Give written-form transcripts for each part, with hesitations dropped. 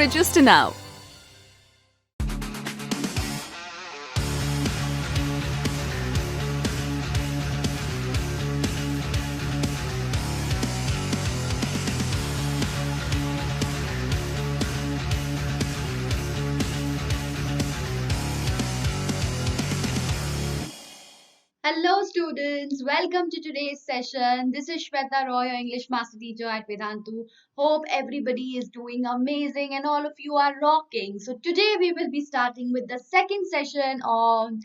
register now. Hello, students. Welcome to today's session. This is Shweta Roy, your English Master Teacher at Vedantu. Hope everybody is doing amazing and all of you are rocking. So today we will be starting with the second session on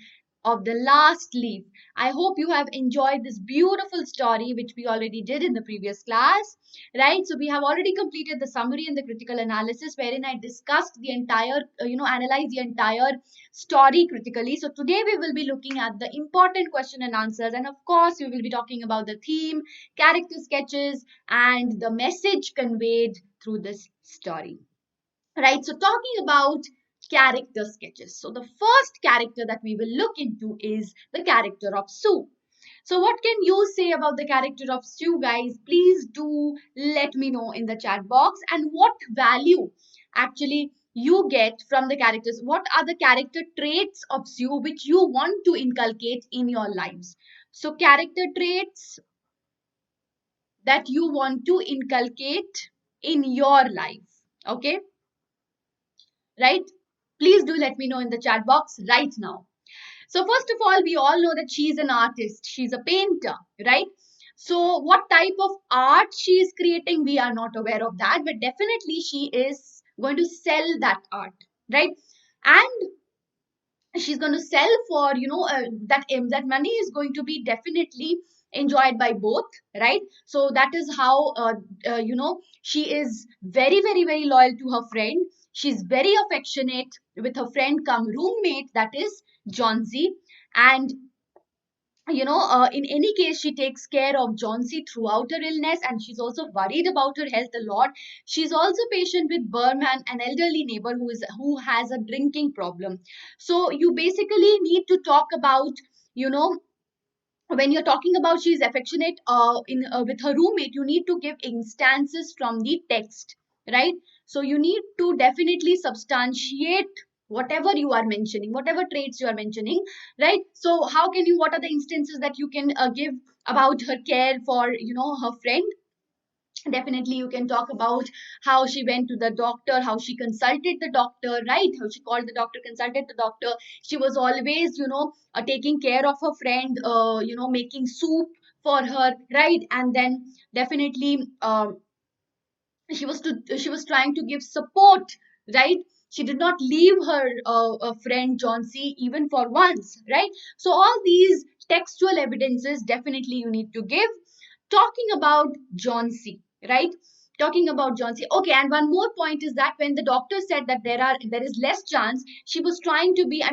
of the last leaf. I hope you have enjoyed this beautiful story which we already did in the previous class, right? So we have already completed the summary and the critical analysis wherein I discussed the entire, analyzed the entire story critically. So today we will be looking at the important question and answers, and of course we will be talking about the theme, character sketches, and the message conveyed through this story. Right, so talking about character sketches. So the first character that we will look into is the character of Sue. So what can you say about the character of Sue, guys? Please do let me know in the chat box, and what value actually you get from the characters. What are the character traits of Sue which you want to inculcate in your lives? So character traits that you want to inculcate in your life. Okay, right? Please do let me know in the chat box right now. So first of all, we all know that she's an artist. She's a painter, right? So what type of art she is creating, we are not aware of that, but definitely she is going to sell that art, right? And she's going to sell for, that money is going to be definitely enjoyed by both, right? So that is how she is very very very loyal to her friend. She's very affectionate with her friend come roommate, that is Johnsy. And in any case, she takes care of Johnsy throughout her illness, and she's also worried about her health a lot. She's also patient with Berman, an elderly neighbor who has a drinking problem. So you basically need to talk about, you know, when you're talking about she's affectionate in with her roommate, you need to give instances from the text, right? So you need to definitely substantiate whatever you are mentioning, whatever traits you are mentioning, right? So how can you, what are the instances that you can give about her care for, her friend? Definitely you can talk about how she went to the doctor, how she consulted the doctor, right? How she called the doctor, consulted the doctor. She was always, taking care of her friend, making soup for her, right? And then definitely she was trying to give support, right? She did not leave her friend Johnsy even for once, right? So all these textual evidences definitely you need to give. Talking about Johnsy, right? Talking about Johnsy. Okay, and one more point is that when the doctor said that there is less chance, she was trying to be,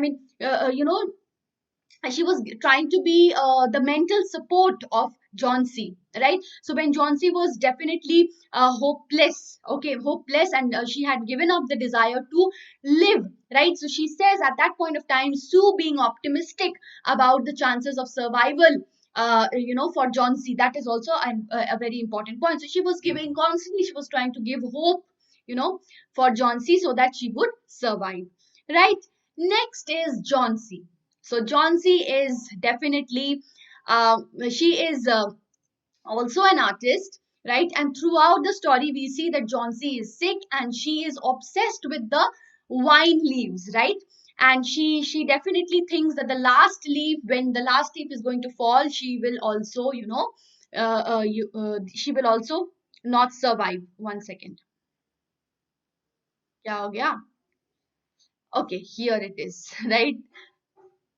she was trying to be the mental support of Johnsy, right? So when Johnsy was definitely hopeless, okay, hopeless, and she had given up the desire to live, right? So she says at that point of time, Sue being optimistic about the chances of survival, for Johnsy, that is also a very important point. So she was giving constantly, she was trying to give hope, for Johnsy so that she would survive, right? Next is Johnsy. So Johnsy is definitely, she is also an artist, right? And throughout the story, we see that Johnsy is sick and she is obsessed with the wine leaves, right? And she definitely thinks that the last leaf, when the last leaf is going to fall, she will also, she will also not survive. One second. क्या हो गया? Okay, here it is, right?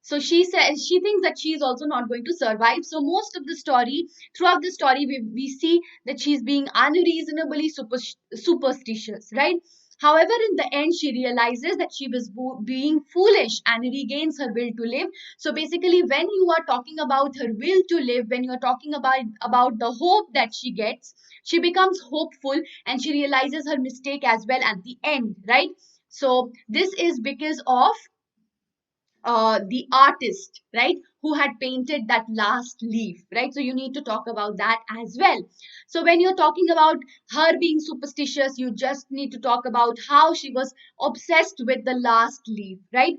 So she says she thinks that she is also not going to survive. So most of the story, throughout the story, we see that she's being unreasonably superstitious, right? However, in the end, she realizes that she was being foolish and regains her will to live. So basically, when you are talking about her will to live, when you are talking about the hope that she gets, she becomes hopeful and she realizes her mistake as well at the end, right? So this is because of the artist, right, who had painted that last leaf, right? So you need to talk about that as well. So when you're talking about her being superstitious, you just need to talk about how she was obsessed with the last leaf, right?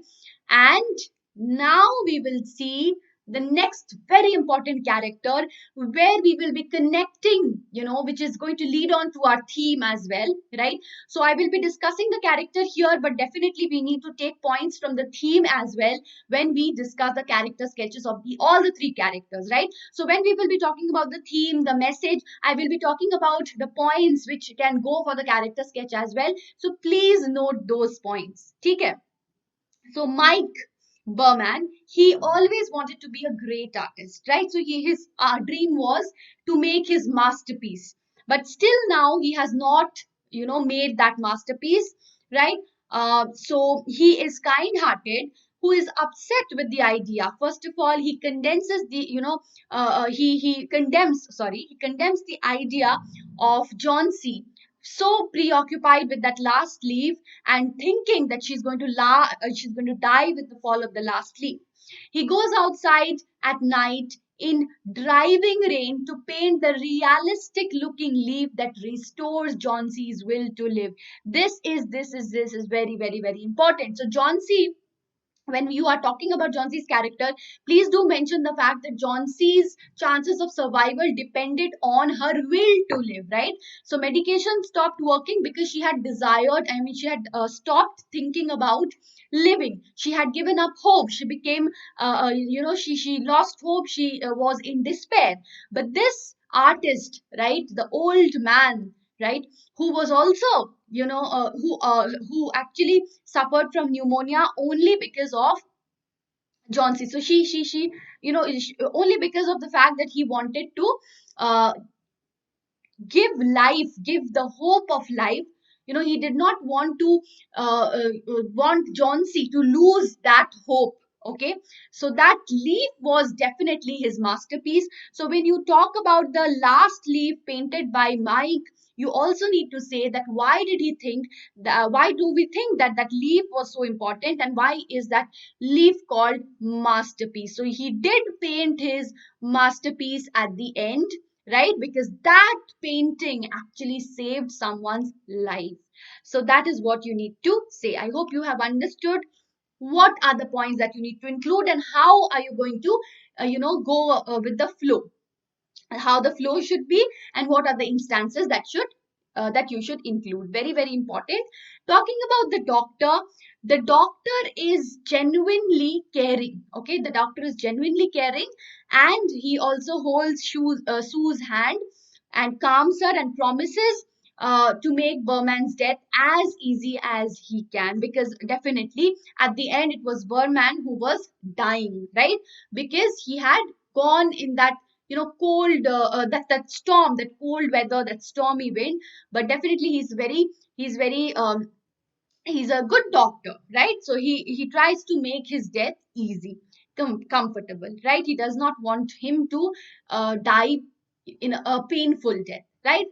And now we will see the next very important character where we will be connecting, which is going to lead on to our theme as well, right? So I will be discussing the character here, but definitely we need to take points from the theme as well when we discuss the character sketches of all the three characters, right? So when we will be talking about the theme, the message, I will be talking about the points which can go for the character sketch as well. So please note those points. Okay? So Mike Berman, he always wanted to be a great artist, right? So his dream was to make his masterpiece, but still now he has not, made that masterpiece, right? So he is kind-hearted, who is upset with the idea. First of all, he condenses the, he condemns, sorry, he condemns the idea of John C. So preoccupied with that last leaf and thinking that she's going to die with the fall of the last leaf. He goes outside at night in driving rain to paint the realistic looking leaf that restores John C's will to live. This is very, very, very important. So John C, when you are talking about John C's character, please do mention the fact that John C's chances of survival depended on her will to live, right? So medication stopped working because she had she had stopped thinking about living. She had given up hope. She became, she lost hope. She was in despair. But this artist, right, the old man, right, who was also, who actually suffered from pneumonia only because of John C. So only because of the fact that he wanted to uh, give life, give the hope of life. He did not want to want John C. to lose that hope. Okay, so that leaf was definitely his masterpiece. So when you talk about the last leaf painted by Mike, you also need to say that why did he think that, why do we think that that leaf was so important, and why is that leaf called masterpiece? So he did paint his masterpiece at the end, right? Because that painting actually saved someone's life. So that is what you need to say. I hope you have understood what are the points that you need to include and how are you going to, go with the flow, how the flow should be, and what are the instances that you should include. Very, very important. Talking about the doctor is genuinely caring. Okay, the doctor is genuinely caring, and he also holds Sue's hand and calms her and promises to make Berman's death as easy as he can, because definitely at the end it was Berman who was dying, right? Because he had gone in that, cold, that storm, that cold weather, that stormy wind. But definitely he's very he's a good doctor, right? So he tries to make his death easy, comfortable, right? He does not want him to die in a painful death, right?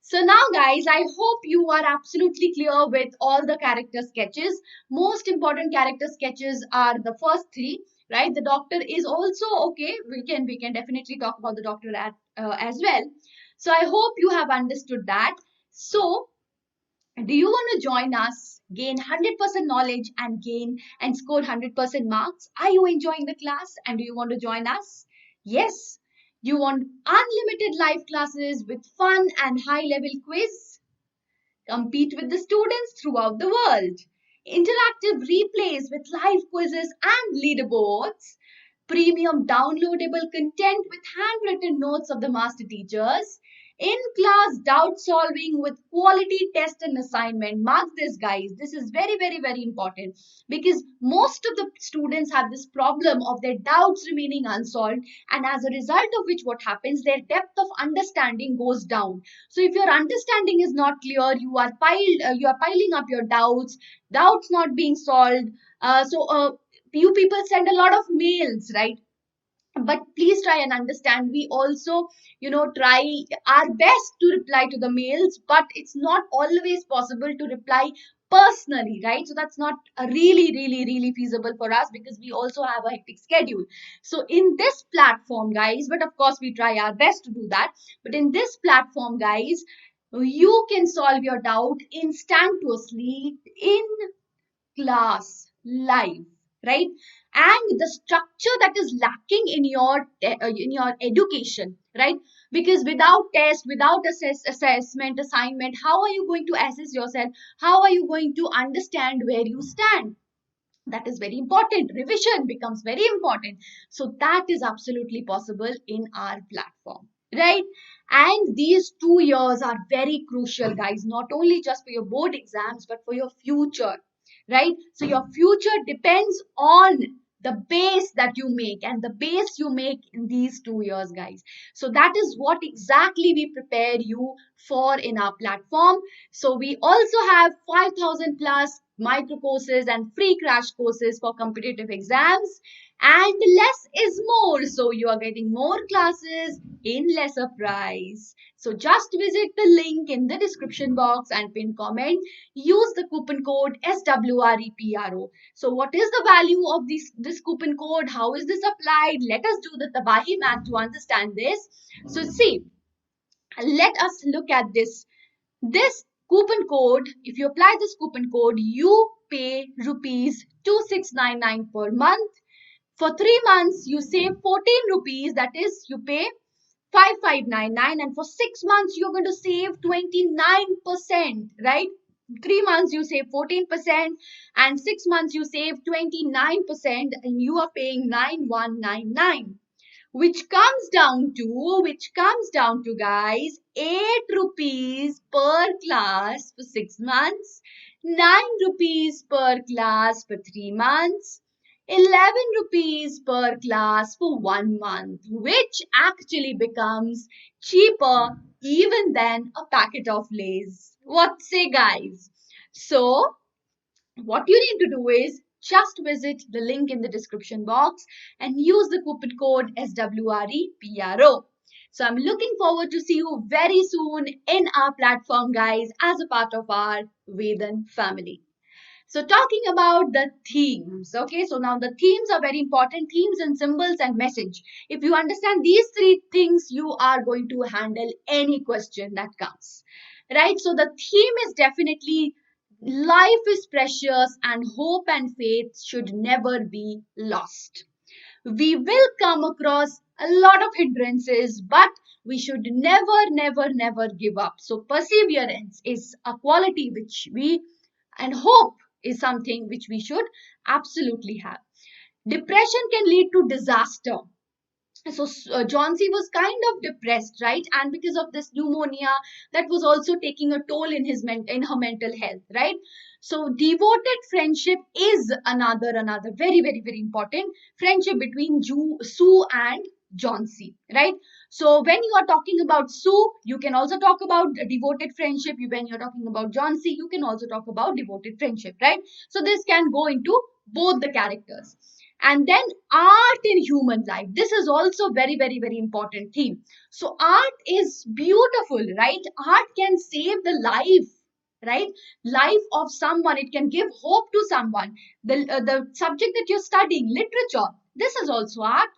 So now, guys, I hope you are absolutely clear with all the character sketches. Most important character sketches are the first three, right? The doctor is also okay. We can definitely talk about the doctor as well. So I hope you have understood that. So do you want to join us, gain 100% knowledge and score 100% marks? Are you enjoying the class and do you want to join us? Yes. You want unlimited live classes with fun and high level quiz? Compete with the students throughout the world. Interactive replays with live quizzes and leaderboards. Premium downloadable content with handwritten notes of the master teachers. In-class doubt solving with quality test and assignment. Mark this, guys. This is very, very, very important, because most of the students have this problem of their doubts remaining unsolved, and as a result of which, what happens, their depth of understanding goes down. So if your understanding is not clear, you are piling up your doubts not being solved. You people send a lot of mails, right? But please try and understand, we also, try our best to reply to the mails, but it's not always possible to reply personally, right? So that's not really feasible for us because we also have a hectic schedule. So in this platform, guys, but of course we try our best to do that, but in this platform, guys, you can solve your doubt instantaneously in class live, right? And the structure that is lacking in your education, right? Because without test, without assessment, assignment, how are you going to assess yourself? How are you going to understand where you stand? That is very important. Revision becomes very important. So that is absolutely possible in our platform, right? And these 2 years are very crucial, guys, not only just for your board exams but for your future, right? So your future depends on the base that you make, and the base you make in these 2 years, guys. So that is what exactly we prepare you for in our platform. So we also have 5,000 plus micro courses and free crash courses for competitive exams. And less is more. So you are getting more classes in lesser price. So just visit the link in the description box and pin comment. Use the coupon code SWREPRO. So what is the value of this coupon code? How is this applied? Let us do the Tabahi math to understand this. So see, let us look at this coupon code. If you apply this coupon code, you pay rupees 2699 per month. For 3 months, you save 14 rupees, that is, you pay 5599, and for 6 months, you're going to save 29%, right? 3 months you save 14%, and 6 months you save 29%, and you are paying 9199, which comes down to guys, 8 rupees per class for 6 months, 9 rupees per class for 3 months, 11 rupees per class for 1 month, which actually becomes cheaper even than a packet of Lays. What say, guys? So what you need to do is just visit the link in the description box and use the coupon code SWREPRO. So I'm looking forward to see you very soon in our platform, guys, as a part of our Vedan family. So talking about the themes, okay, so now the themes are very important, themes and symbols and message. If you understand these three things, you are going to handle any question that comes, right? So the theme is definitely life is precious and hope and faith should never be lost. We will come across a lot of hindrances, but we should never give up. So perseverance is a quality which we, and hope is something which we should absolutely have. Depression can lead to disaster. So John C was kind of depressed, right? And because of this pneumonia, that was also taking a toll in in her mental health, right? So devoted friendship is another very important friendship between Sue and John C, right? So when you are talking about Sue, you can also talk about devoted friendship. When you're talking about John C, you can also talk about devoted friendship, right? So this can go into both the characters. And then art in human life, this is also very important theme. So art is beautiful, right? Art can save the life, right? Life of someone. It can give hope to someone. The subject that you're studying, literature, this is also art.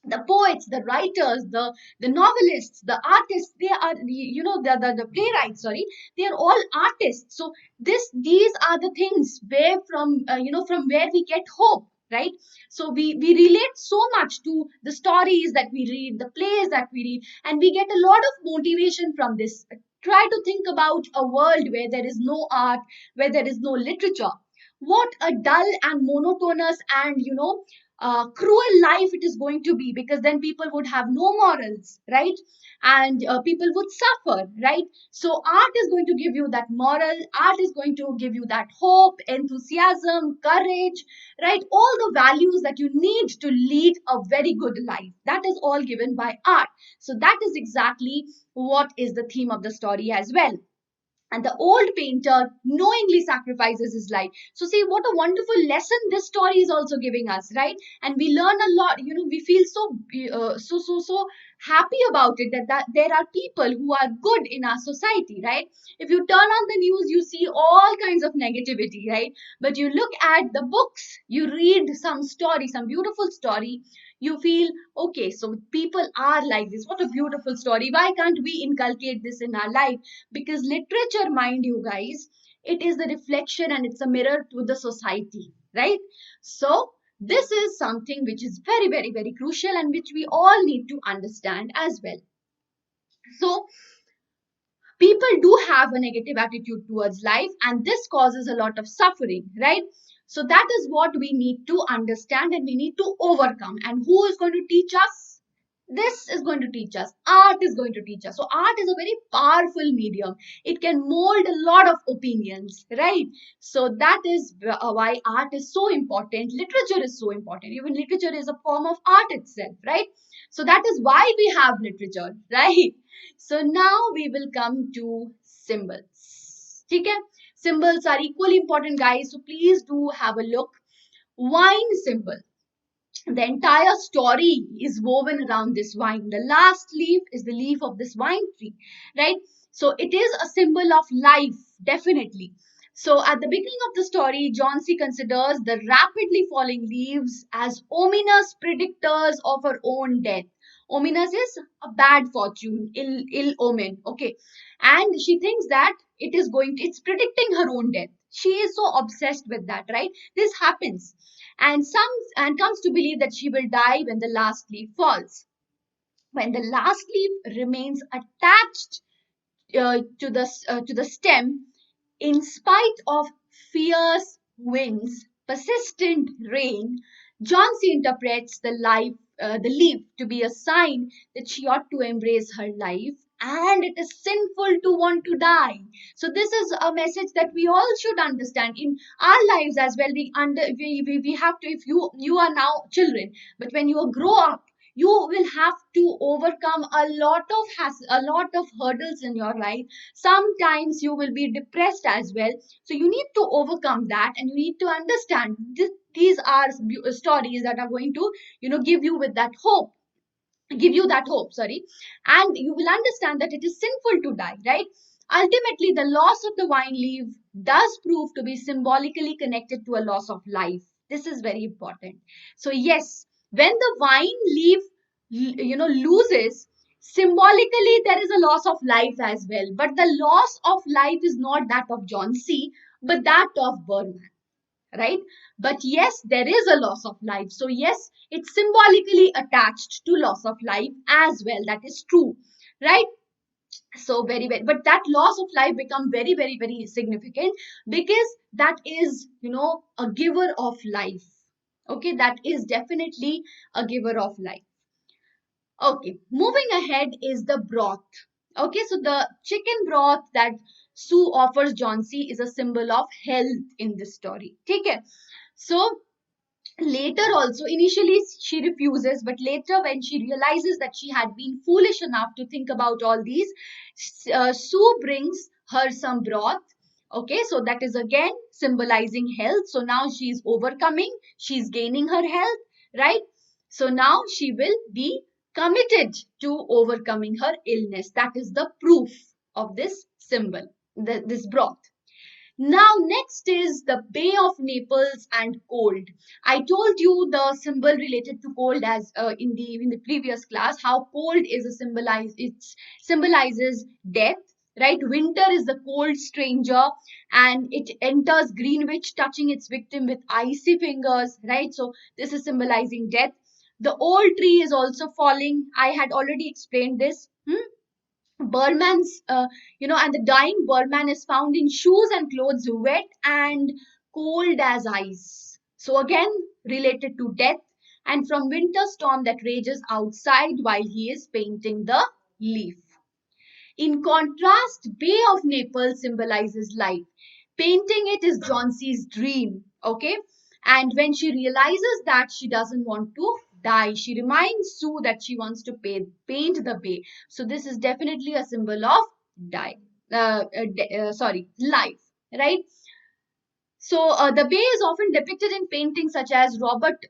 The poets, the writers, the novelists, the artists, they are, the playwrights, sorry, they are all artists. So these are the things where from from where we get hope, right? So we relate so much to the stories that we read, the plays that we read, and we get a lot of motivation from this. Try to think about a world where there is no art, where there is no literature. What a dull and monotonous and cruel life it is going to be, because then people would have no morals, right? And people would suffer, right? So art is going to give you that moral, art is going to give you that hope, enthusiasm, courage, right? All the values that you need to lead a very good life, that is all given by art. So that is exactly what is the theme of the story as well. And the old painter knowingly sacrifices his life. So see what a wonderful lesson this story is also giving us, right? And we learn a lot. We feel so happy about it, that there are people who are good in our society, right? If you turn on the news, you see all kinds of negativity, right? But you look at the books, you read some story, some beautiful story, you feel, okay, so people are like this. What a beautiful story. Why can't we inculcate this in our life? Because literature, mind you guys, it is the reflection and it's a mirror to the society, right? So this is something which is very, very, very crucial and which we all need to understand as well. So people do have a negative attitude towards life, and this causes a lot of suffering, right? So that is what we need to understand and we need to overcome. And who is going to teach us? This is going to teach us. Art is going to teach us. So art is a very powerful medium. It can mold a lot of opinions, right? So that is why art is so important. Literature is so important. Even literature is a form of art itself, right? So that is why we have literature, right? So now we will come to symbols. Okay? Symbols are equally important, guys. So please do have a look. Wine symbol. The entire story is woven around this vine. The last leaf is the leaf of this wine tree, right? So it is a symbol of life, definitely. So at the beginning of the story, John C. considers the rapidly falling leaves as ominous predictors of her own death. Ominous is a bad fortune, ill omen. Okay. And she thinks that it's predicting her own death. She is so obsessed with that, right? This happens. And comes to believe that she will die when the last leaf falls. When the last leaf remains attached to the stem, in spite of fierce winds, persistent rain, Johnsy interprets the leaf to be a sign that she ought to embrace her life and it is sinful to want to die. So this is a message that we all should understand in our lives as well. We have to, if you are now children, but when you grow up, you will have to overcome a lot of hurdles in your life. Sometimes you will be depressed as well, so you need to overcome that and you need to understand these are stories that are going to give you with that hope give you that hope, sorry. And you will understand that it is sinful to die, right? Ultimately, the loss of the wine leaf does prove to be symbolically connected to a loss of life. This is very important. So yes, when the wine leaf loses, symbolically there is a loss of life as well, but the loss of life is not that of John C, but that of Berman, right? But yes, there is a loss of life. So yes, it's symbolically attached to loss of life as well. That is true, right? So very, very, but that loss of life become very, very, very significant because that is, a giver of life. Okay, that is definitely a giver of life. Okay, moving ahead is the broth. Okay, so the chicken broth that Sue offers John C is a symbol of health in this story. Okay, so later also, initially she refuses, but later when she realizes that she had been foolish enough to think about all these, Sue brings her some broth. Okay, so that is again symbolizing health. So now she's overcoming, she's gaining her health, right? So now she will be committed to overcoming her illness. That is the proof of this symbol, this broth. Now, next is the Bay of Naples and cold. I told you the symbol related to cold as in the previous class. How cold is a it symbolizes death, right? Winter is the cold stranger, and it enters Greenwich, touching its victim with icy fingers, right? So this is symbolizing death. The old tree is also falling. I had already explained this. Berman's, and the dying Berman is found in shoes and clothes wet and cold as ice. So again, related to death and from winter storm that rages outside while he is painting the leaf. In contrast, Bay of Naples symbolizes life. Painting it is John C's dream, okay? And when she realizes that she doesn't want to die, she reminds Sue that she wants to paint the bay. So this is definitely a symbol of life, right? So the bay is often depicted in paintings such as Robert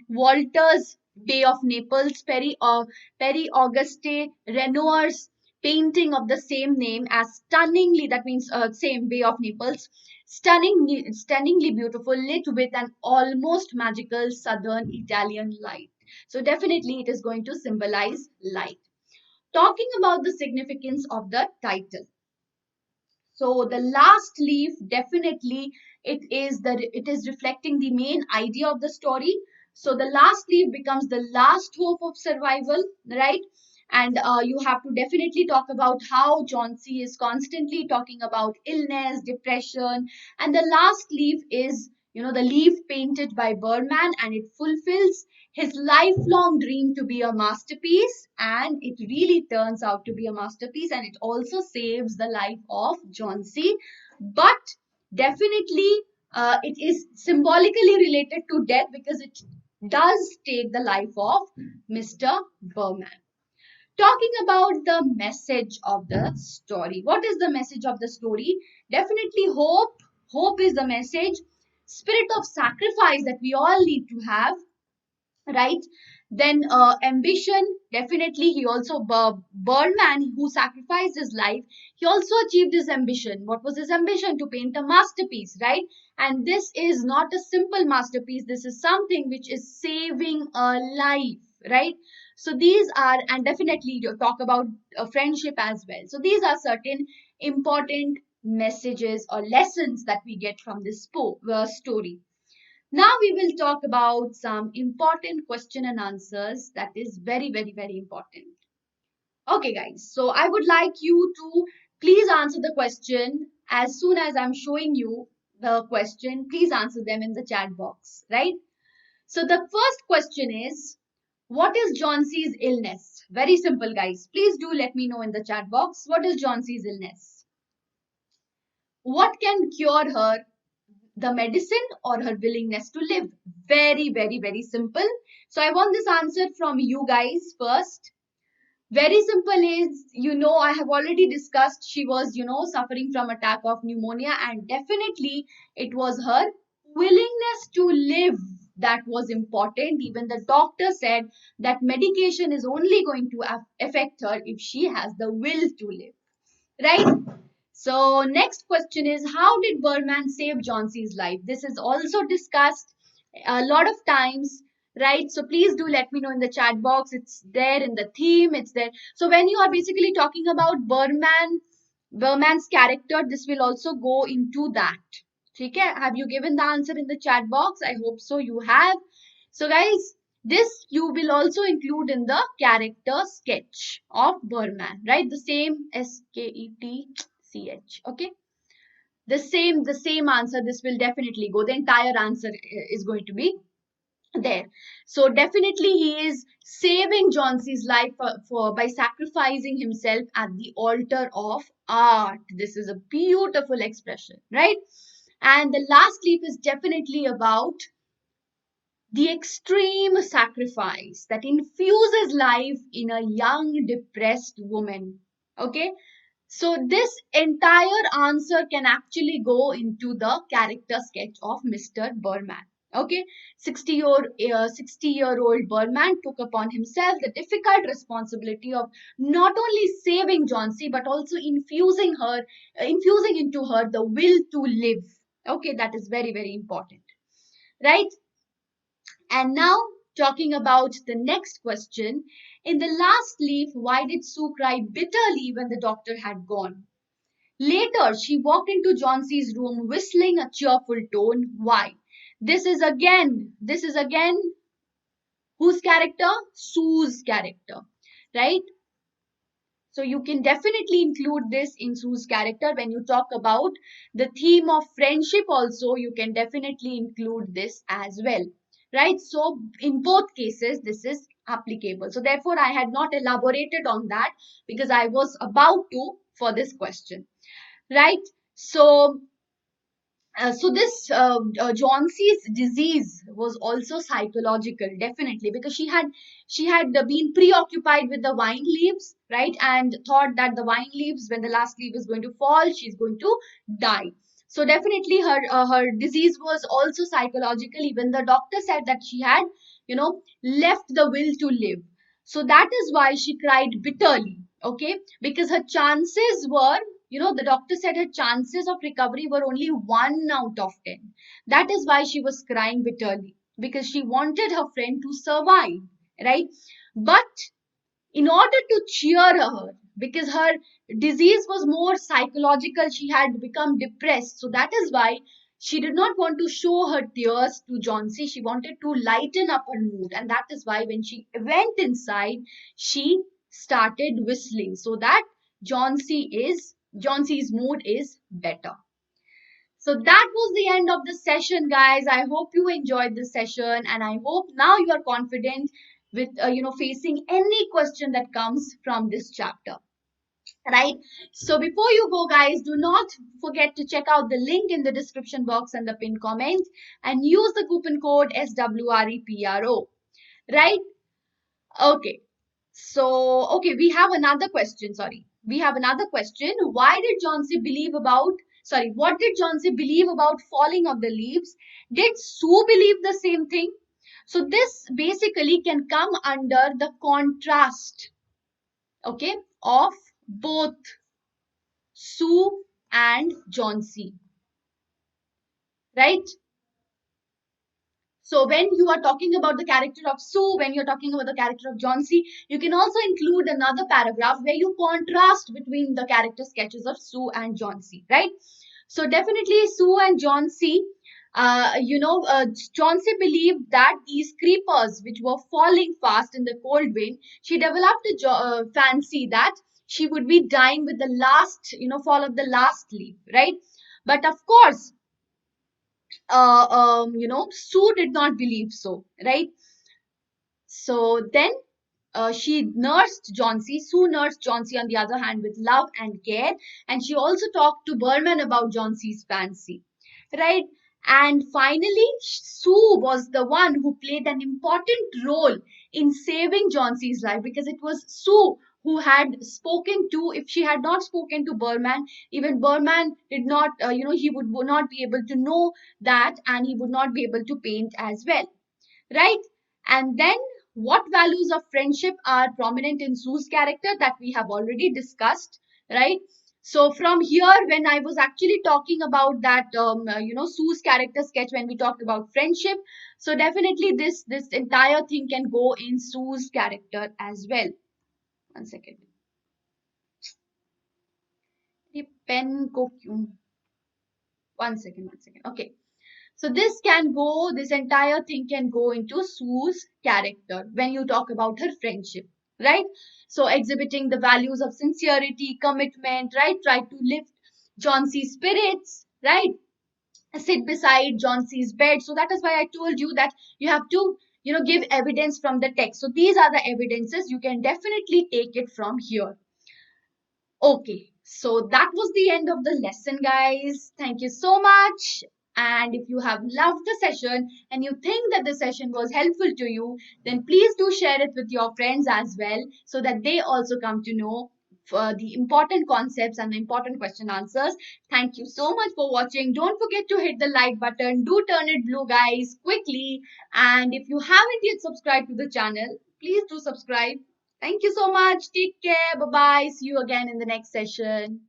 Walters' Bay of Naples, Perry Auguste Renoir's painting of the same name as stunningly, that means same Bay of Naples, stunningly beautiful, lit with an almost magical southern Italian light. So definitely it is going to symbolize light. Talking about the significance of the title. So the last leaf, definitely it is reflecting the main idea of the story. So the last leaf becomes the last hope of survival, right? And you have to definitely talk about how John C is constantly talking about illness, depression, and the last leaf is, the leaf painted by Berman, and it fulfills his lifelong dream to be a masterpiece, and it really turns out to be a masterpiece, and it also saves the life of John C. But definitely it is symbolically related to death because it does take the life of Mr. Berman. Talking about the message of the story. What is the message of the story? Definitely hope. Hope is the message. Spirit of sacrifice that we all need to have, right? Then ambition, definitely he also Berman, who sacrificed his life, he also achieved his ambition. What was his ambition? To paint a masterpiece, right? And this is not a simple masterpiece, this is something which is saving a life, right? So these are, and definitely you talk about friendship as well. So these are certain important messages or lessons that we get from this story. Now we will talk about some important question and answers that is very, very, very important. Okay, guys. So I would like you to please answer the question as soon as I'm showing you the question. Please answer them in the chat box, right? So the first question is, what is John C's illness? Very simple, guys. Please do let me know in the chat box. What is John C's illness? What can cure her? The medicine or her willingness to live? Very, very, very simple. So I want this answer from you guys first. Very simple is, I have already discussed she was, suffering from attack of pneumonia, and definitely it was her willingness to live that was important. Even the doctor said that medication is only going to affect her if she has the will to live, right? So next question is, how did Berman save John C's life? This is also discussed a lot of times, right? So please do let me know in the chat box. It's there in the theme, it's there. So when you are basically talking about Berman's character, this will also go into that. Okay? Have you given the answer in the chat box? I hope so you have. So guys, this you will also include in the character sketch of Berman, right? The same SKETCH. Okay, the same answer. This will definitely go. The entire answer is going to be there. So definitely he is saving John C's life by sacrificing himself at the altar of art. This is a beautiful expression, right? And the last leaf is definitely about the extreme sacrifice that infuses life in a young, depressed woman. Okay, so this entire answer can actually go into the character sketch of Mr. Berman. Okay, 60-year-old Berman took upon himself the difficult responsibility of not only saving John C, but also infusing into her the will to live. Okay, that is very, very important, right? And now, talking about the next question. In the last leaf, why did Sue cry bitterly when the doctor had gone? Later, she walked into John C's room whistling a cheerful tone. Why? This is again whose character? Sue's character, right? So you can definitely include this in Sue's character. When you talk about the theme of friendship also, you can definitely include this as well, right? So in both cases, this is applicable. So therefore, I had not elaborated on that because I was about to for this question, right? So this John C's disease was also psychological, definitely, because she had been preoccupied with the vine leaves, right, and thought that the vine leaves, when the last leaf is going to fall, she's going to die. So definitely her disease was also psychological. Even the doctor said that she had, left the will to live. So that is why she cried bitterly. Okay, because her chances were, the doctor said her chances of recovery were only 1 out of 10. That is why she was crying bitterly, because she wanted her friend to survive, right? But in order to cheer her, because her disease was more psychological, she had become depressed. So that is why she did not want to show her tears to Johnsy. She wanted to lighten up her mood, and that is why when she went inside, she started whistling so that Johnsey's mood is better. So that was the end of the session, guys. I hope you enjoyed the session, and I hope now you are confident with facing any question that comes from this chapter. Right? So before you go, guys, do not forget to check out the link in the description box and the pinned comment, and use the coupon code SWREPRO. Right? Okay. So, okay, we have another question. Sorry. We have another question. Why did Johnsy believe about, sorry, what did Johnsy believe about falling of the leaves? Did Sue believe the same thing? So, this basically can come under the contrast, okay, of both Sue and Johnsy, right? So when you are talking about the character of Sue, when you're talking about the character of Johnsy, you can also include another paragraph where you contrast between the character sketches of Sue and Johnsy, right? So definitely Sue and Johnsy, Johnsy believed that these creepers, which were falling fast in the cold wind, she developed a fancy that she would be dying with the last, fall of the last leaf, right? But of course, Sue did not believe so, right? So then she nursed Johnsy. Sue nursed Johnsy, on the other hand, with love and care. And she also talked to Berman about Johnsy's fancy, right? And finally, Sue was the one who played an important role in saving Johnsy's life, because it was Sue who had spoken to, if she had not spoken to Berman, even Berman did not, he would not be able to know that, and he would not be able to paint as well, right? And then what values of friendship are prominent in Sue's character, that we have already discussed, right? So from here, when I was actually talking about that, Sue's character sketch, when we talked about friendship, so definitely this entire thing can go in Sue's character as well. One second. ये pen को क्यों? One second. Okay. So this entire thing can go into Sue's character when you talk about her friendship, right? So exhibiting the values of sincerity, commitment, right? Try to lift Johnson's spirits, right? Sit beside Johnson's bed. So that is why I told you that you have to, give evidence from the text. So these are the evidences. You can definitely take it from here. Okay, so that was the end of the lesson, guys. Thank you so much. And if you have loved the session and you think that the session was helpful to you, then please do share it with your friends as well, so that they also come to know the important concepts and the important question answers. Thank you so much for watching. Don't forget to hit the like button. Do turn it blue, guys, quickly. And if you haven't yet subscribed to the channel, please do subscribe. Thank you so much. Take care. Bye bye. See you again in the next session.